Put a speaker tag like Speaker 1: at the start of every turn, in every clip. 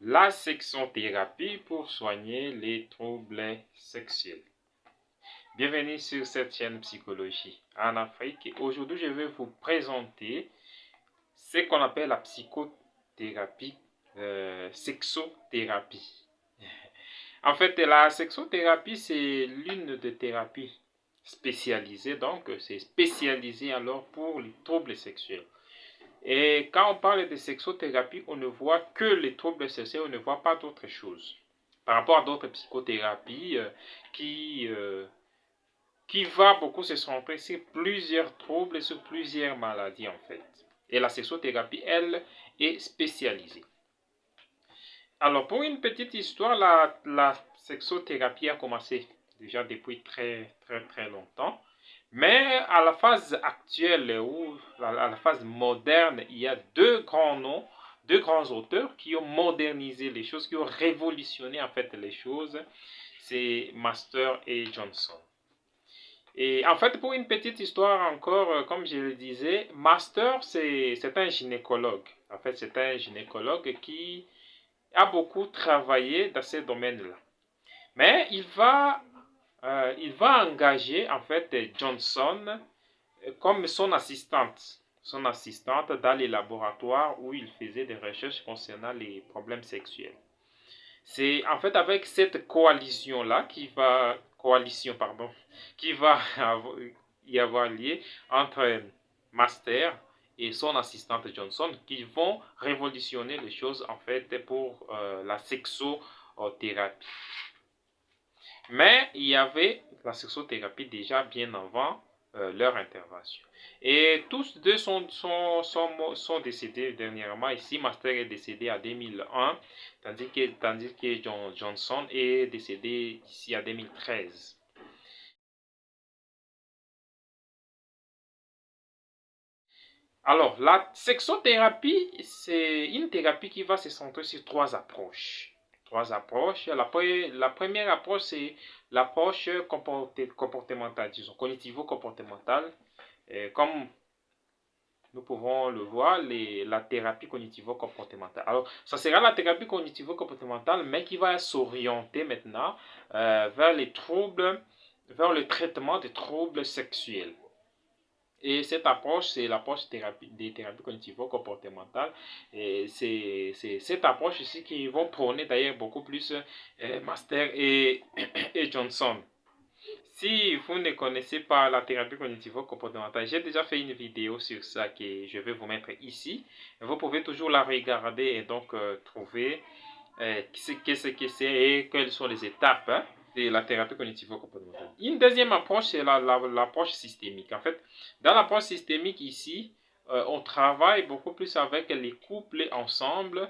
Speaker 1: La sexothérapie pour soigner les troubles sexuels. Bienvenue sur cette chaîne Psychologie en Afrique. Aujourd'hui, je vais vous présenter ce qu'on appelle la psychothérapie, sexothérapie. En fait, la sexothérapie, c'est l'une des thérapies spécialisées, donc c'est spécialisé alors pour les troubles sexuels. Et quand on parle de sexothérapie, on ne voit que les troubles sexuels, on ne voit pas d'autres choses. Par rapport à d'autres psychothérapies qui va beaucoup se centrer sur plusieurs troubles, sur plusieurs maladies en fait. Et la sexothérapie, elle, est spécialisée. Alors, pour une petite histoire, la sexothérapie a commencé déjà depuis très longtemps. Mais à la phase actuelle ou à la phase moderne, il y a deux grands noms, deux grands auteurs qui ont modernisé les choses, qui ont révolutionné en fait les choses. C'est Master et Johnson. Et en fait, pour une petite histoire encore, comme je le disais, Master, c'est un gynécologue. En fait, c'est un gynécologue qui a beaucoup travaillé dans ces domaines-là. Mais il va engager en fait Johnson comme son assistante dans les laboratoires où il faisait des recherches concernant les problèmes sexuels. C'est en fait avec cette qui va y avoir lié entre Master et son assistante Johnson qui vont révolutionner les choses en fait pour la sexothérapie. Mais il y avait la sexothérapie déjà bien avant leur intervention. Et tous deux sont décédés dernièrement. Ici, Master est décédé en 2001, tandis que Johnson est décédé ici en 2013. Alors, la sexothérapie, c'est une thérapie qui va se centrer sur trois approches. Trois approches. La première approche, c'est l'approche comportementale, disons, cognitivo-comportementale. Comme nous pouvons le voir, la thérapie cognitivo-comportementale. Alors, ça sera la thérapie cognitivo-comportementale, mais qui va s'orienter maintenant vers les troubles, vers le traitement des troubles sexuels. Et cette approche, c'est l'approche des thérapies cognitivo-comportementales. Et c'est cette approche ici qui vont prôner d'ailleurs beaucoup plus Master et Johnson. Si vous ne connaissez pas la thérapie cognitivo-comportementale, j'ai déjà fait une vidéo sur ça que je vais vous mettre ici. Vous pouvez toujours la regarder et donc trouver qu'est-ce que c'est et quelles sont les étapes de la thérapie cognitivo-comportementale. Une deuxième approche, c'est l'approche systémique. En fait, dans l'approche systémique ici, on travaille beaucoup plus avec les couples ensemble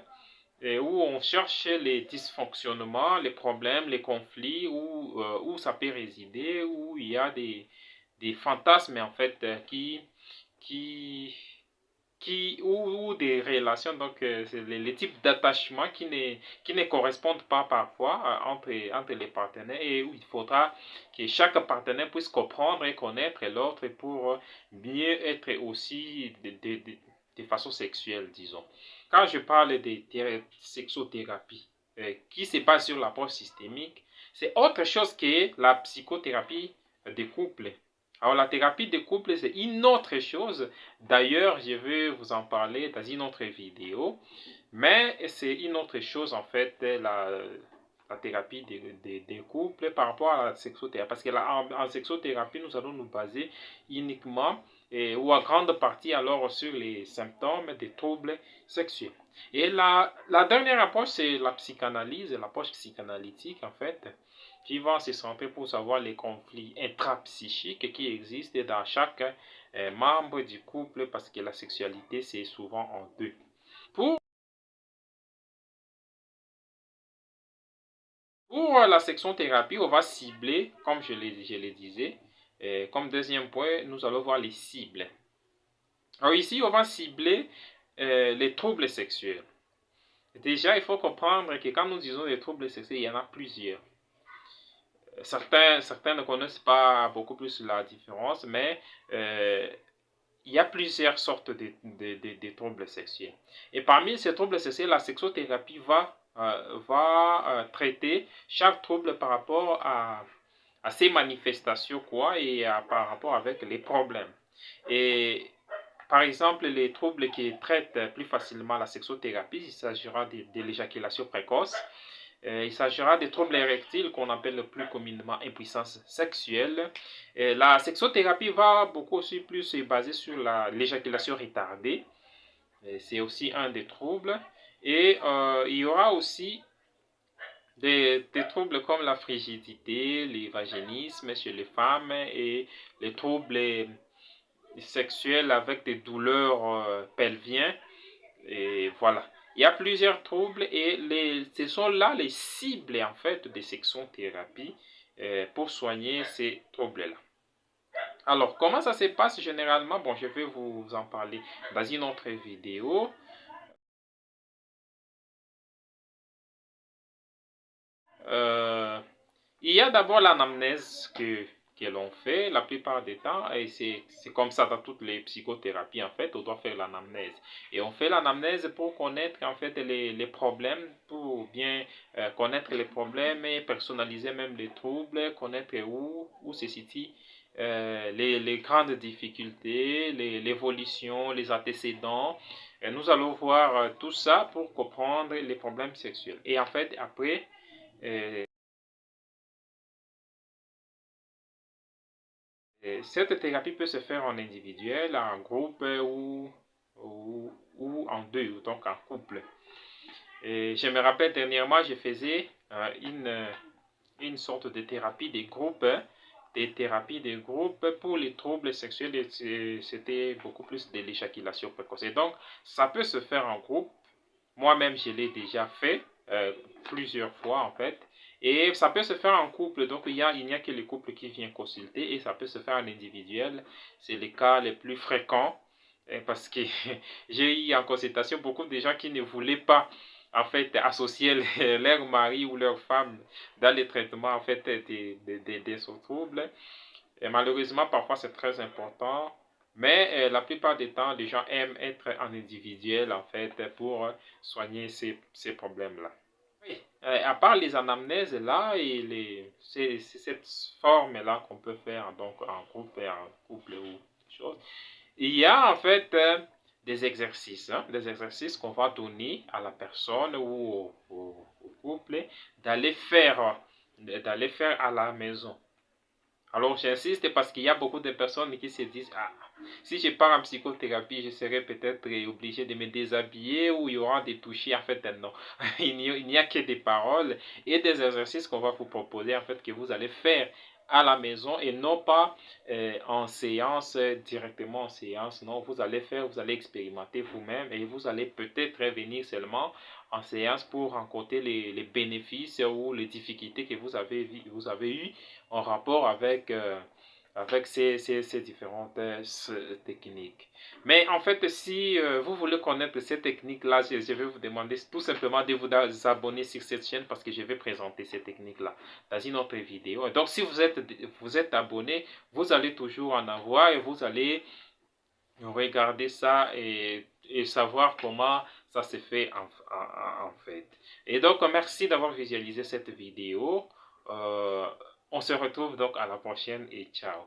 Speaker 1: et où on cherche les dysfonctionnements, les problèmes, les conflits, où ça peut résider, où il y a des fantasmes en fait qui, ou des relations, donc c'est les types d'attachement qui ne correspondent pas parfois entre les partenaires et où il faudra que chaque partenaire puisse comprendre et connaître l'autre pour mieux être aussi de façon sexuelle, disons. Quand je parle de sexothérapie qui se base sur l'approche systémique, c'est autre chose que la psychothérapie de couple. Alors la thérapie de couple, c'est une autre chose. D'ailleurs, je vais vous en parler dans une autre vidéo. Mais c'est une autre chose en fait, la thérapie des couples par rapport à la sexothérapie. Parce que en sexothérapie, nous allons nous baser uniquement ou à grande partie alors sur les symptômes des troubles sexuels. Et la dernière approche, c'est la psychanalyse, l'approche psychanalytique en fait, qui va se centrer pour savoir les conflits intrapsychiques qui existent dans chaque membre du couple parce que la sexualité, c'est souvent en deux. Pour la section thérapie, on va cibler, comme je le disais, comme deuxième point, nous allons voir les cibles. Alors ici, on va cibler les troubles sexuels. Déjà, il faut comprendre que quand nous disons les troubles sexuels, il y en a plusieurs. Certains ne connaissent pas beaucoup plus la différence, mais il y a plusieurs sortes de troubles sexuels. Et parmi ces troubles sexuels, la sexothérapie va traiter chaque trouble par rapport à ses manifestations quoi, et par rapport avec les problèmes. Et par exemple, les troubles qui traitent plus facilement la sexothérapie, il s'agira de l'éjaculation précoce. Il s'agira des troubles érectiles qu'on appelle plus communément impuissance sexuelle. La sexothérapie va beaucoup aussi plus se baser sur l'éjaculation retardée. C'est aussi un des troubles. Et il y aura aussi des troubles comme la frigidité, les vaginismes chez les femmes et les troubles sexuels avec des douleurs pelviennes. Et voilà. Il y a plusieurs troubles et ce sont là les cibles en fait des sexothérapies pour soigner ces troubles-là. Alors, comment ça se passe généralement? Bon, je vais vous en parler dans une autre vidéo. Il y a d'abord l'anamnèse que l'on fait la plupart des temps, et c'est comme ça dans toutes les psychothérapies en fait, on doit faire l'anamnèse. Et on fait l'anamnèse pour connaître en fait les problèmes, pour bien connaître les problèmes et personnaliser même les troubles, connaître où se situent les grandes difficultés, l'évolution, les antécédents. Et nous allons voir tout ça pour comprendre les problèmes sexuels. Et en fait, après, cette thérapie peut se faire en individuel, en groupe ou en deux, donc en couple. Et je me rappelle dernièrement, je faisais une sorte de thérapie de groupe, des thérapies de groupe pour les troubles sexuels, et c'était beaucoup plus de l'éjaculation précoce. Et donc, ça peut se faire en groupe. Moi-même, je l'ai déjà fait plusieurs fois en fait. Et ça peut se faire en couple, donc il n'y a que les couples qui viennent consulter, et ça peut se faire en individuel. C'est les cas les plus fréquents, parce que j'ai eu en consultation beaucoup de gens qui ne voulaient pas en fait associer leur mari ou leur femme dans les traitements en fait des troubles. Et malheureusement, parfois c'est très important. Mais la plupart des temps, les gens aiment être en individuel en fait pour soigner ces problèmes-là. Oui. À part les anamnèses là, et c'est cette forme-là qu'on peut faire donc en groupe et en couple ou chose. Il y a en fait des exercices, des exercices qu'on va donner à la personne ou au couple d'aller faire à la maison. Alors j'insiste parce qu'il y a beaucoup de personnes qui se disent, ah, si je pars en psychothérapie, je serai peut-être obligé de me déshabiller ou il y aura des touchés. En fait, non. Il n'y a que des paroles et des exercices qu'on va vous proposer, en fait, que vous allez faire à la maison et non pas en séance, directement en séance. Non, vous allez expérimenter vous-même et vous allez peut-être venir seulement en séance pour rencontrer les bénéfices ou les difficultés que vous avez eues en rapport avec ces différentes techniques. Mais en fait, si vous voulez connaître ces techniques-là, je vais vous demander tout simplement de vous abonner sur cette chaîne parce que je vais présenter ces techniques-là dans une autre vidéo. Donc, si vous êtes abonné, vous allez toujours en avoir et vous allez regarder ça et savoir comment ça se fait en fait. Et donc, merci d'avoir visualisé cette vidéo. On se retrouve donc à la prochaine et ciao.